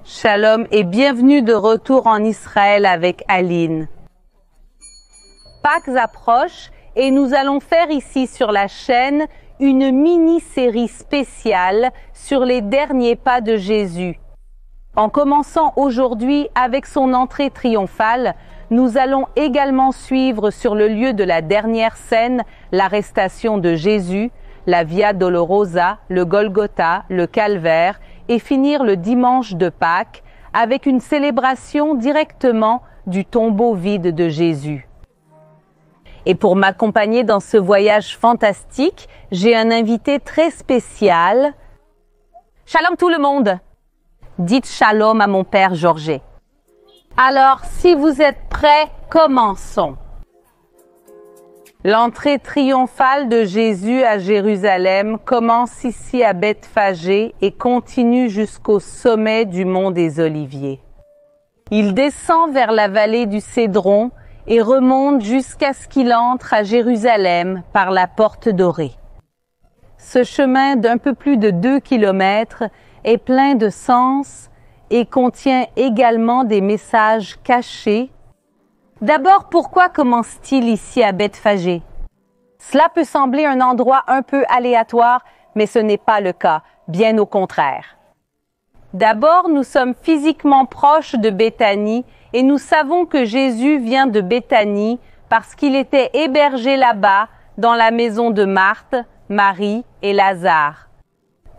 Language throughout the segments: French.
Shalom et bienvenue de retour en Israël avec Aline. Pâques approche et nous allons faire ici sur la chaîne une mini-série spéciale sur les derniers pas de Jésus. En commençant aujourd'hui avec son entrée triomphale, nous allons également suivre sur le lieu de la dernière scène l'arrestation de Jésus, la Via Dolorosa, le Golgotha, le Calvaire et finir le dimanche de Pâques avec une célébration directement du tombeau vide de Jésus. Et pour m'accompagner dans ce voyage fantastique, j'ai un invité très spécial. Shalom tout le monde! Dites shalom à mon père Georges. Alors, si vous êtes prêts, commençons. L'entrée triomphale de Jésus à Jérusalem commence ici à Bethphagée et continue jusqu'au sommet du mont des Oliviers. Il descend vers la vallée du Cédron et remonte jusqu'à ce qu'il entre à Jérusalem par la porte dorée. Ce chemin d'un peu plus de 2 kilomètres est plein de sens et contient également des messages cachés. D'abord, pourquoi commence-t-il ici à Bethphagée? Cela peut sembler un endroit un peu aléatoire, mais ce n'est pas le cas, bien au contraire. D'abord, nous sommes physiquement proches de Béthanie et nous savons que Jésus vient de Béthanie parce qu'il était hébergé là-bas dans la maison de Marthe, Marie et Lazare.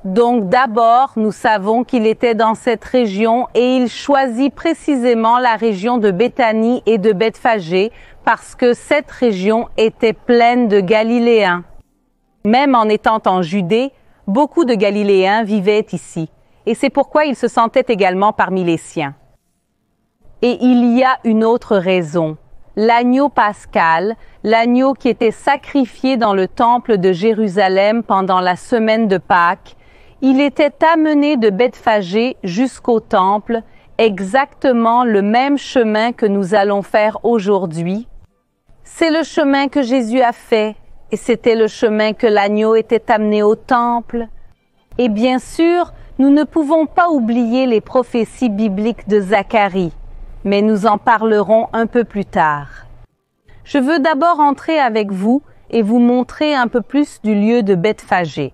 Donc d'abord, nous savons qu'il était dans cette région et il choisit précisément la région de Béthanie et de Bethphagée parce que cette région était pleine de Galiléens. Même en étant en Judée, beaucoup de Galiléens vivaient ici et c'est pourquoi il se sentait également parmi les siens. Et il y a une autre raison. L'agneau pascal, l'agneau qui était sacrifié dans le temple de Jérusalem pendant la semaine de Pâques, il était amené de Bethphagée jusqu'au temple, exactement le même chemin que nous allons faire aujourd'hui. C'est le chemin que Jésus a fait, et c'était le chemin que l'agneau était amené au temple. Et bien sûr, nous ne pouvons pas oublier les prophéties bibliques de Zacharie, mais nous en parlerons un peu plus tard. Je veux d'abord entrer avec vous et vous montrer un peu plus du lieu de Bethphagée.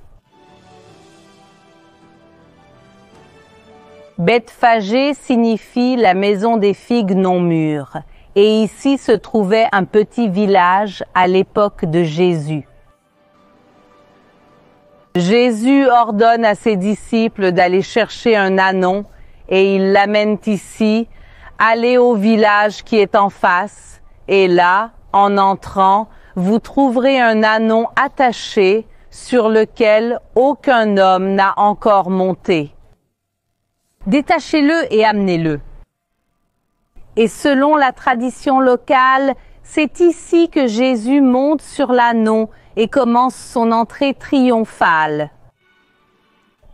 Bethphagée signifie la maison des figues non mûres, et ici se trouvait un petit village à l'époque de Jésus. Jésus ordonne à ses disciples d'aller chercher un ânon, et il l'amène ici, allez au village qui est en face, et là, en entrant, vous trouverez un ânon attaché sur lequel aucun homme n'a encore monté. Détachez-le et amenez-le. Et selon la tradition locale, c'est ici que Jésus monte sur l'ânon et commence son entrée triomphale.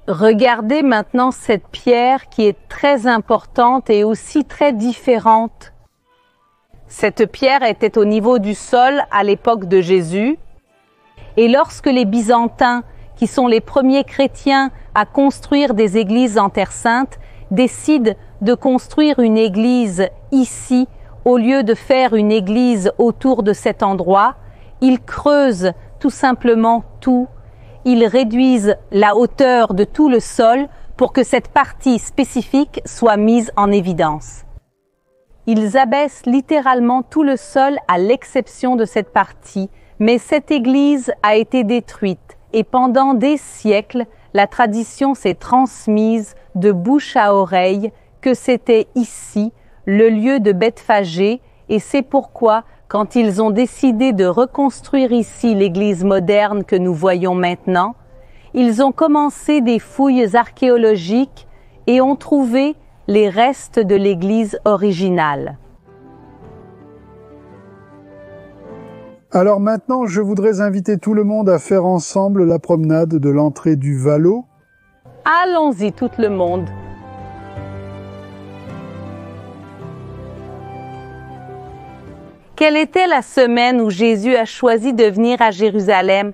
Regardez maintenant cette pierre qui est très importante et aussi très différente. Cette pierre était au niveau du sol à l'époque de Jésus. Et lorsque les Byzantins, qui sont les premiers chrétiens à construire des églises en Terre Sainte, décident de construire une église ici, au lieu de faire une église autour de cet endroit, ils creusent tout simplement tout. Ils réduisent la hauteur de tout le sol pour que cette partie spécifique soit mise en évidence. Ils abaissent littéralement tout le sol à l'exception de cette partie, mais cette église a été détruite et pendant des siècles, la tradition s'est transmise de bouche à oreille que c'était ici le lieu de Bethphagée et c'est pourquoi, quand ils ont décidé de reconstruire ici l'église moderne que nous voyons maintenant, ils ont commencé des fouilles archéologiques et ont trouvé les restes de l'église originale. Alors maintenant, je voudrais inviter tout le monde à faire ensemble la promenade de l'entrée du Valo. Allons-y tout le monde. Quelle était la semaine où Jésus a choisi de venir à Jérusalem?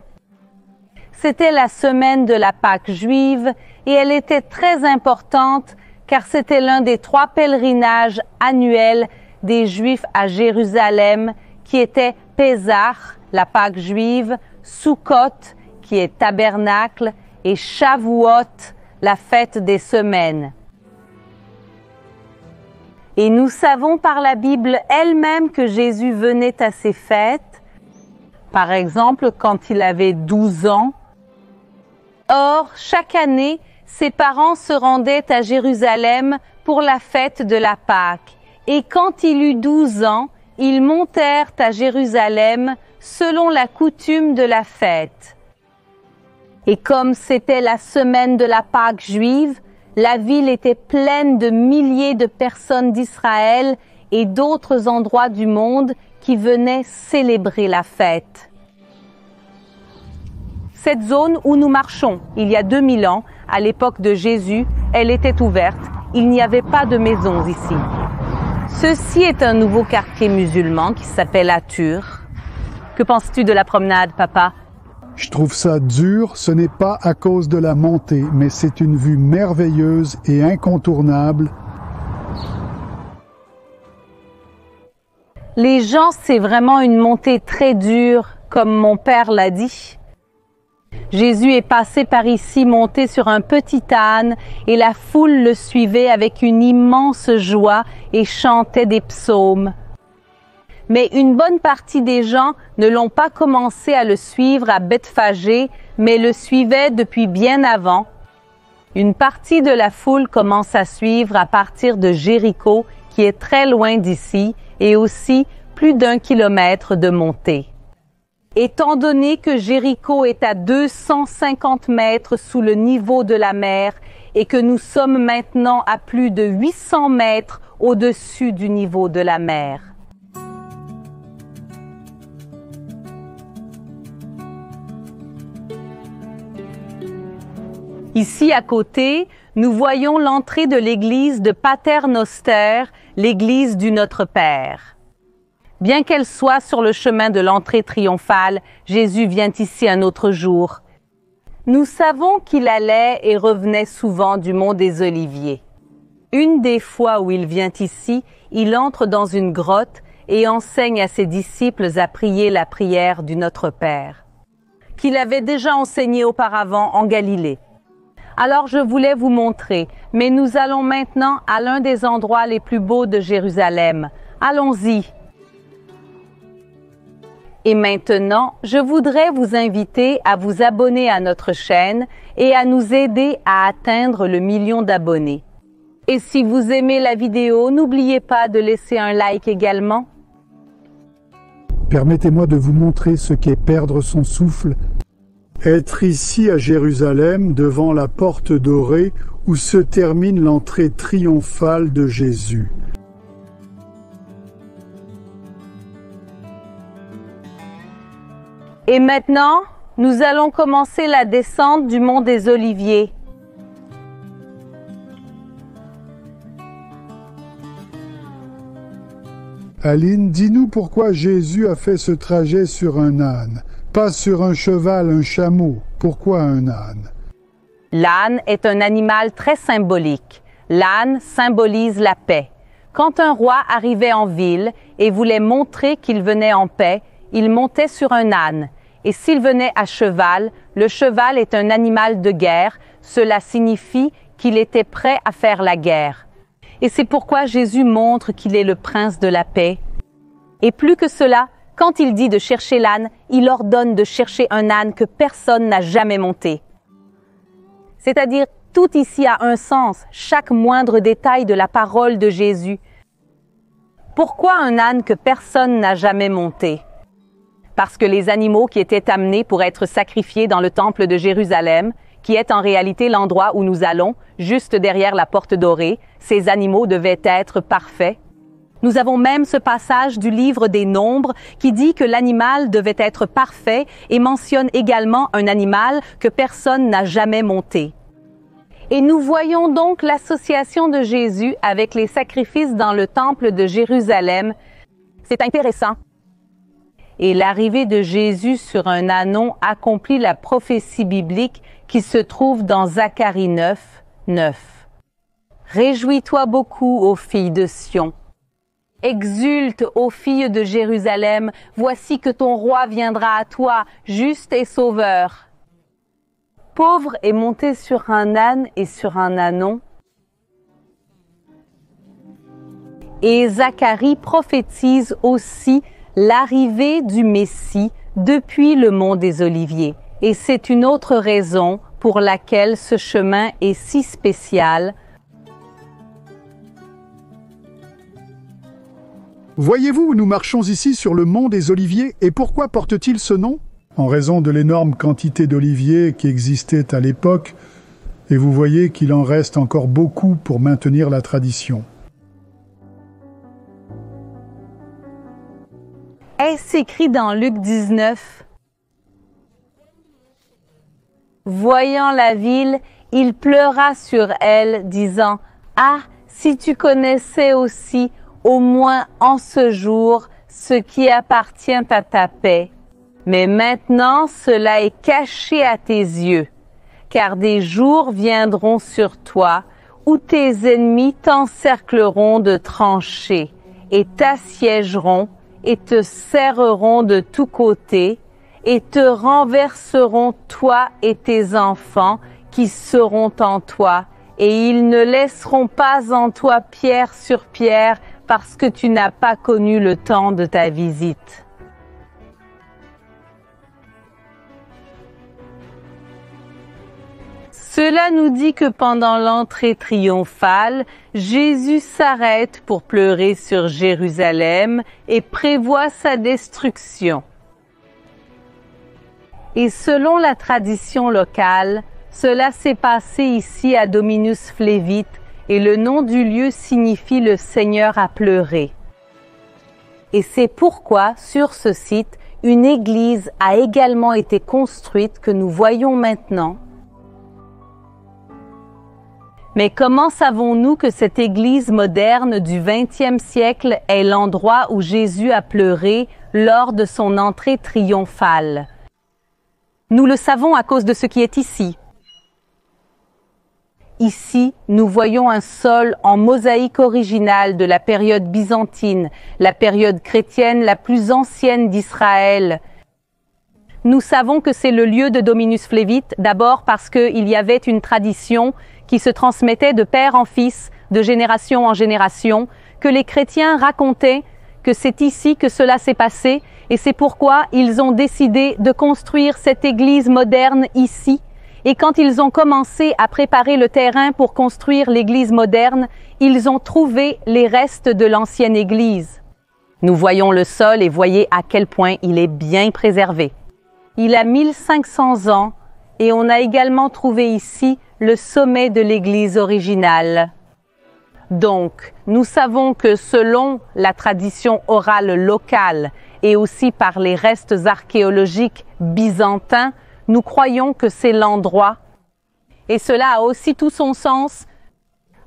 C'était la semaine de la Pâque juive et elle était très importante car c'était l'un des 3 pèlerinages annuels des Juifs à Jérusalem, qui était Pésach, la Pâque juive, Sukkot, qui est tabernacle, et Shavuot, la fête des semaines. Et nous savons par la Bible elle-même que Jésus venait à ces fêtes, par exemple quand il avait 12 ans. Or, chaque année, ses parents se rendaient à Jérusalem pour la fête de la Pâque. Et quand il eut 12 ans, ils montèrent à Jérusalem selon la coutume de la fête. Et comme c'était la semaine de la Pâque juive, la ville était pleine de milliers de personnes d'Israël et d'autres endroits du monde qui venaient célébrer la fête. Cette zone où nous marchons, il y a 2000 ans, à l'époque de Jésus, elle était ouverte. Il n'y avait pas de maisons ici. Ceci est un nouveau quartier musulman qui s'appelle Atur. Que penses-tu de la promenade, papa? Je trouve ça dur, ce n'est pas à cause de la montée, mais c'est une vue merveilleuse et incontournable. Les gens, c'est vraiment une montée très dure, comme mon père l'a dit. Jésus est passé par ici monté sur un petit âne et la foule le suivait avec une immense joie et chantait des psaumes. Mais une bonne partie des gens ne l'ont pas commencé à le suivre à Bethphagée, mais le suivaient depuis bien avant. Une partie de la foule commence à suivre à partir de Jéricho, qui est très loin d'ici, et aussi plus d'1 kilomètre de montée. Étant donné que Jéricho est à 250 mètres sous le niveau de la mer et que nous sommes maintenant à plus de 800 mètres au-dessus du niveau de la mer. Ici à côté, nous voyons l'entrée de l'église de Pater Noster, l'église du Notre Père. Bien qu'elle soit sur le chemin de l'entrée triomphale, Jésus vient ici un autre jour. Nous savons qu'il allait et revenait souvent du mont des Oliviers. Une des fois où il vient ici, il entre dans une grotte et enseigne à ses disciples à prier la prière du Notre Père, qu'il avait déjà enseigné auparavant en Galilée. Alors je voulais vous montrer, mais nous allons maintenant à l'un des endroits les plus beaux de Jérusalem. Allons-y. Et maintenant, je voudrais vous inviter à vous abonner à notre chaîne et à nous aider à atteindre le 1 million d'abonnés. Et si vous aimez la vidéo, n'oubliez pas de laisser un like également. Permettez-moi de vous montrer ce qu'est perdre son souffle. Être ici à Jérusalem, devant la porte dorée, où se termine l'entrée triomphale de Jésus. Et maintenant, nous allons commencer la descente du mont des Oliviers. Aline, dis-nous pourquoi Jésus a fait ce trajet sur un âne, pas sur un cheval, un chameau. Pourquoi un âne? L'âne est un animal très symbolique. L'âne symbolise la paix. Quand un roi arrivait en ville et voulait montrer qu'il venait en paix, il montait sur un âne. Et s'il venait à cheval, le cheval est un animal de guerre. Cela signifie qu'il était prêt à faire la guerre. Et c'est pourquoi Jésus montre qu'il est le prince de la paix. Et plus que cela, quand il dit de chercher l'âne, il ordonne de chercher un âne que personne n'a jamais monté. C'est-à-dire, tout ici a un sens, chaque moindre détail de la parole de Jésus. Pourquoi un âne que personne n'a jamais monté? Parce que les animaux qui étaient amenés pour être sacrifiés dans le temple de Jérusalem, qui est en réalité l'endroit où nous allons, juste derrière la porte dorée, ces animaux devaient être parfaits. Nous avons même ce passage du livre des Nombres qui dit que l'animal devait être parfait et mentionne également un animal que personne n'a jamais monté. Et nous voyons donc l'association de Jésus avec les sacrifices dans le temple de Jérusalem. C'est intéressant. Et l'arrivée de Jésus sur un ânon accomplit la prophétie biblique qui se trouve dans Zacharie 9, 9. Réjouis-toi beaucoup, ô filles de Sion. Exulte, ô filles de Jérusalem, voici que ton roi viendra à toi, juste et sauveur. Pauvre est monté sur un âne et sur un ânon. Et Zacharie prophétise aussi l'arrivée du Messie depuis le mont des Oliviers. Et c'est une autre raison pour laquelle ce chemin est si spécial. Voyez-vous, nous marchons ici sur le mont des Oliviers, et pourquoi porte-t-il ce nom? En raison de l'énorme quantité d'oliviers qui existaient à l'époque, et vous voyez qu'il en reste encore beaucoup pour maintenir la tradition. Est-ce écrit dans Luc 19? Voyant la ville, il pleura sur elle, disant « Ah, si tu connaissais aussi, au moins en ce jour, ce qui appartient à ta paix. Mais maintenant, cela est caché à tes yeux, car des jours viendront sur toi, où tes ennemis t'encercleront de tranchées, et t'assiégeront, et te serreront de tous côtés, et te renverseront toi et tes enfants qui seront en toi, et ils ne laisseront pas en toi pierre sur pierre, parce que tu n'as pas connu le temps de ta visite. » Cela nous dit que pendant l'entrée triomphale, Jésus s'arrête pour pleurer sur Jérusalem et prévoit sa destruction. Et selon la tradition locale, cela s'est passé ici à Dominus Flevit, et le nom du lieu signifie le Seigneur a pleuré. Et c'est pourquoi, sur ce site, une église a également été construite que nous voyons maintenant. Mais comment savons-nous que cette église moderne du XXe siècle est l'endroit où Jésus a pleuré lors de son entrée triomphale? Nous le savons à cause de ce qui est ici. Ici, nous voyons un sol en mosaïque originale de la période byzantine, la période chrétienne la plus ancienne d'Israël. Nous savons que c'est le lieu de Dominus Flevit, d'abord parce qu'il y avait une tradition qui se transmettait de père en fils, de génération en génération, que les chrétiens racontaient que c'est ici que cela s'est passé, et c'est pourquoi ils ont décidé de construire cette église moderne ici. Et quand ils ont commencé à préparer le terrain pour construire l'église moderne, ils ont trouvé les restes de l'ancienne église. Nous voyons le sol et voyez à quel point il est bien préservé. Il a 1500 ans et on a également trouvé ici le sommet de l'église originale. Donc, nous savons que selon la tradition orale locale et aussi par les restes archéologiques byzantins, nous croyons que c'est l'endroit. Et cela a aussi tout son sens.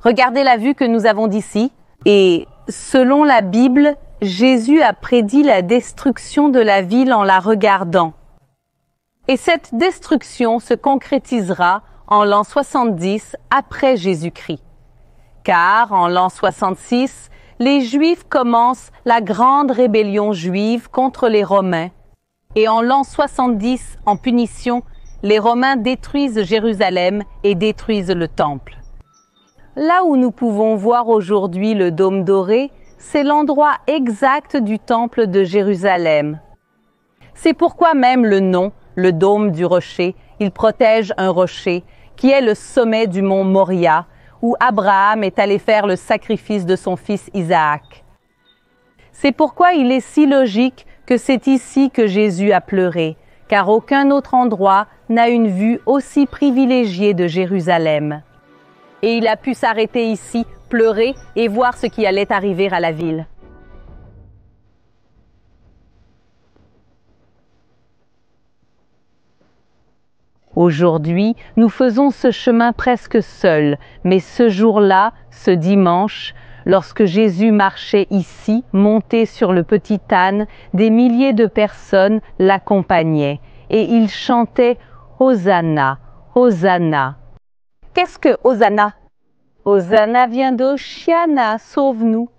Regardez la vue que nous avons d'ici. Et selon la Bible, Jésus a prédit la destruction de la ville en la regardant. Et cette destruction se concrétisera en l'an 70 après Jésus-Christ. Car en l'an 66, les Juifs commencent la grande rébellion juive contre les Romains. Et en l'an 70, en punition, les Romains détruisent Jérusalem et détruisent le temple. Là où nous pouvons voir aujourd'hui le dôme doré, c'est l'endroit exact du temple de Jérusalem. C'est pourquoi même le nom, le dôme du rocher, il protège un rocher qui est le sommet du mont Moria, où Abraham est allé faire le sacrifice de son fils Isaac. C'est pourquoi il est si logique que c'est ici que Jésus a pleuré, car aucun autre endroit n'a une vue aussi privilégiée de Jérusalem. Et il a pu s'arrêter ici, pleurer et voir ce qui allait arriver à la ville. Aujourd'hui, nous faisons ce chemin presque seuls, mais ce jour-là, ce dimanche, lorsque Jésus marchait ici, monté sur le petit âne, des milliers de personnes l'accompagnaient et ils chantaient « Hosanna, Hosanna ». Qu'est-ce que Hosanna? Hosanna vient d'Oshiana, sauve-nous.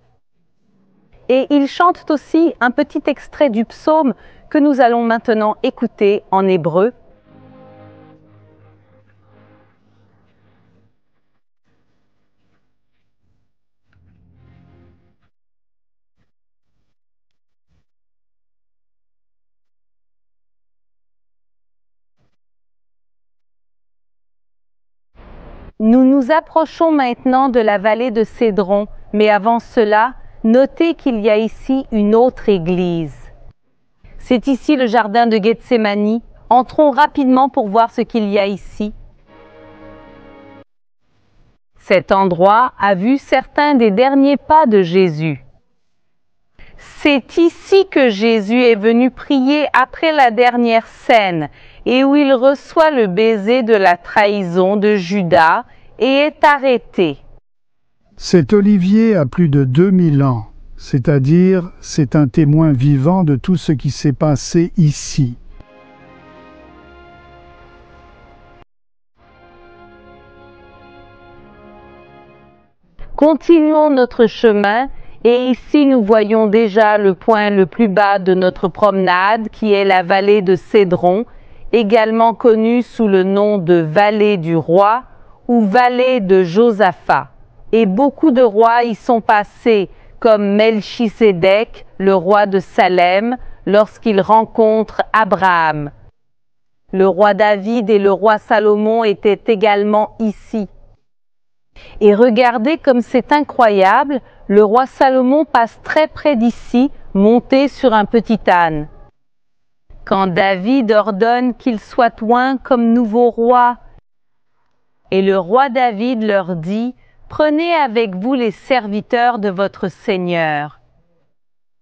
Et ils chantent aussi un petit extrait du psaume que nous allons maintenant écouter en hébreu. Nous nous approchons maintenant de la vallée de Cédron, mais avant cela, notez qu'il y a ici une autre église. C'est ici le jardin de Gethsémani. Entrons rapidement pour voir ce qu'il y a ici. Cet endroit a vu certains des derniers pas de Jésus. C'est ici que Jésus est venu prier après la dernière scène et où il reçoit le baiser de la trahison de Judas et est arrêté. Cet olivier a plus de 2000 ans, c'est-à-dire c'est un témoin vivant de tout ce qui s'est passé ici. Continuons notre chemin et ici nous voyons déjà le point le plus bas de notre promenade qui est la vallée de Cédron, également connue sous le nom de vallée du roi ou vallée de Josaphat. Et beaucoup de rois y sont passés, comme Melchisédek, le roi de Salem, lorsqu'il rencontre Abraham. Le roi David et le roi Salomon étaient également ici. Et regardez comme c'est incroyable, le roi Salomon passe très près d'ici, monté sur un petit âne. Quand David ordonne qu'il soit oint comme nouveau roi, et le roi David leur dit: prenez avec vous les serviteurs de votre Seigneur,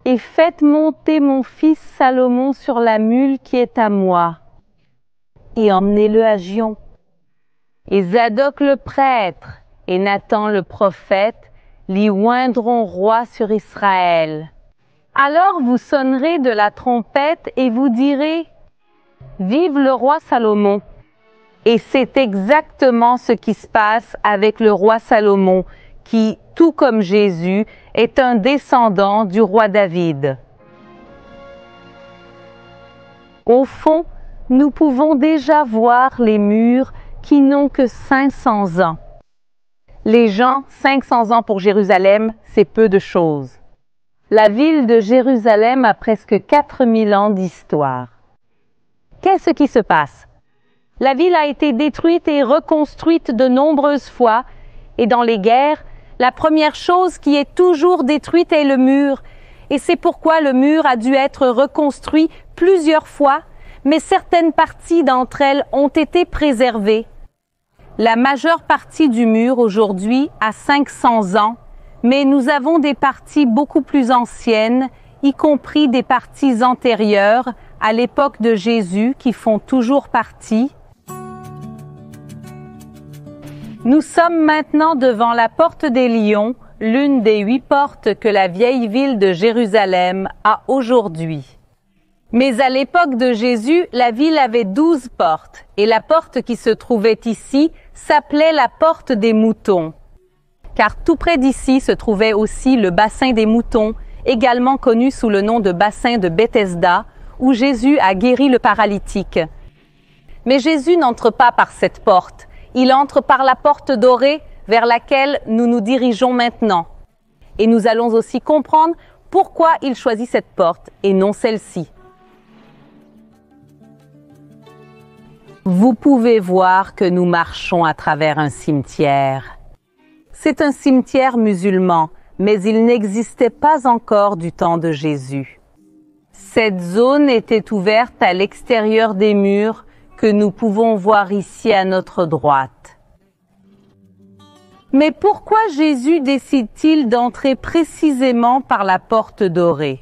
et faites monter mon fils Salomon sur la mule qui est à moi, et emmenez-le à Gion. Et Zadok le prêtre et Nathan le prophète l'y oindront roi sur Israël. Alors vous sonnerez de la trompette et vous direz: vive le roi Salomon. Et c'est exactement ce qui se passe avec le roi Salomon, qui, tout comme Jésus, est un descendant du roi David. Au fond, nous pouvons déjà voir les murs qui n'ont que 500 ans. Les gens, 500 ans pour Jérusalem, c'est peu de choses. La ville de Jérusalem a presque 4000 ans d'histoire. Qu'est-ce qui se passe? La ville a été détruite et reconstruite de nombreuses fois, et dans les guerres, la première chose qui est toujours détruite est le mur. Et c'est pourquoi le mur a dû être reconstruit plusieurs fois, mais certaines parties d'entre elles ont été préservées. La majeure partie du mur aujourd'hui a 500 ans, mais nous avons des parties beaucoup plus anciennes, y compris des parties antérieures à l'époque de Jésus qui font toujours partie. Nous sommes maintenant devant la porte des Lions, l'une des 8 portes que la vieille ville de Jérusalem a aujourd'hui. Mais à l'époque de Jésus, la ville avait 12 portes, et la porte qui se trouvait ici s'appelait la porte des moutons. Car tout près d'ici se trouvait aussi le bassin des moutons, également connu sous le nom de bassin de Bethesda, où Jésus a guéri le paralytique. Mais Jésus n'entre pas par cette porte, il entre par la porte dorée vers laquelle nous nous dirigeons maintenant. Et nous allons aussi comprendre pourquoi il choisit cette porte et non celle-ci. Vous pouvez voir que nous marchons à travers un cimetière. C'est un cimetière musulman, mais il n'existait pas encore du temps de Jésus. Cette zone était ouverte à l'extérieur des murs que nous pouvons voir ici à notre droite. Mais pourquoi Jésus décide-t-il d'entrer précisément par la porte dorée?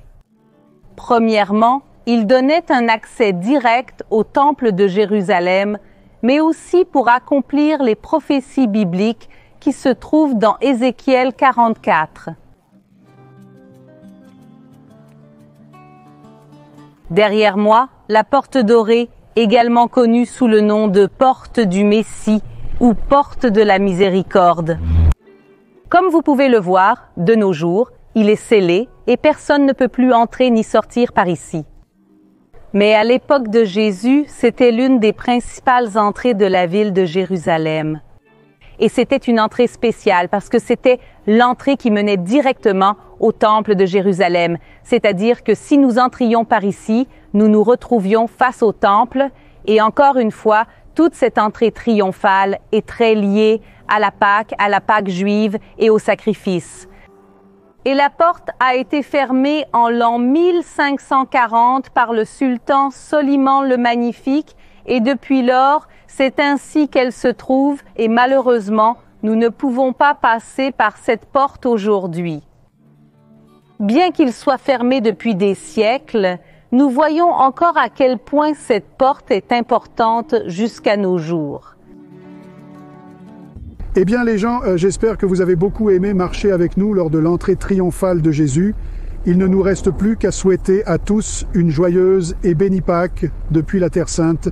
Premièrement, il donnait un accès direct au temple de Jérusalem, mais aussi pour accomplir les prophéties bibliques qui se trouvent dans Ézéchiel 44. Derrière moi, la porte dorée, également connue sous le nom de porte du Messie ou porte de la miséricorde. Comme vous pouvez le voir, de nos jours, il est scellé et personne ne peut plus entrer ni sortir par ici. Mais à l'époque de Jésus, c'était l'une des principales entrées de la ville de Jérusalem. Et c'était une entrée spéciale parce que c'était l'entrée qui menait directement au temple de Jérusalem. C'est-à-dire que si nous entrions par ici, nous nous retrouvions face au temple. Et encore une fois, toute cette entrée triomphale est très liée à la Pâque juive et au sacrifice. Et la porte a été fermée en l'an 1540 par le sultan Soliman le Magnifique et depuis lors, c'est ainsi qu'elle se trouve et malheureusement, nous ne pouvons pas passer par cette porte aujourd'hui. Bien qu'il soit fermé depuis des siècles, nous voyons encore à quel point cette porte est importante jusqu'à nos jours. Eh bien les gens, j'espère que vous avez beaucoup aimé marcher avec nous lors de l'entrée triomphale de Jésus. Il ne nous reste plus qu'à souhaiter à tous une joyeuse et bénie Pâques depuis la Terre Sainte.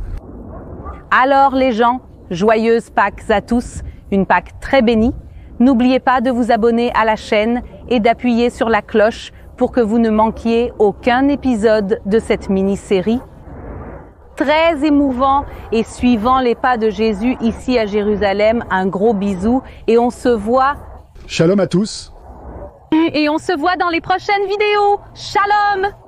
Alors les gens, joyeuses Pâques à tous, une Pâques très bénie. N'oubliez pas de vous abonner à la chaîne et d'appuyer sur la cloche pour que vous ne manquiez aucun épisode de cette mini-série. Très émouvant et suivant les pas de Jésus ici à Jérusalem, un gros bisou et on se voit. Shalom à tous. Et on se voit dans les prochaines vidéos. Shalom!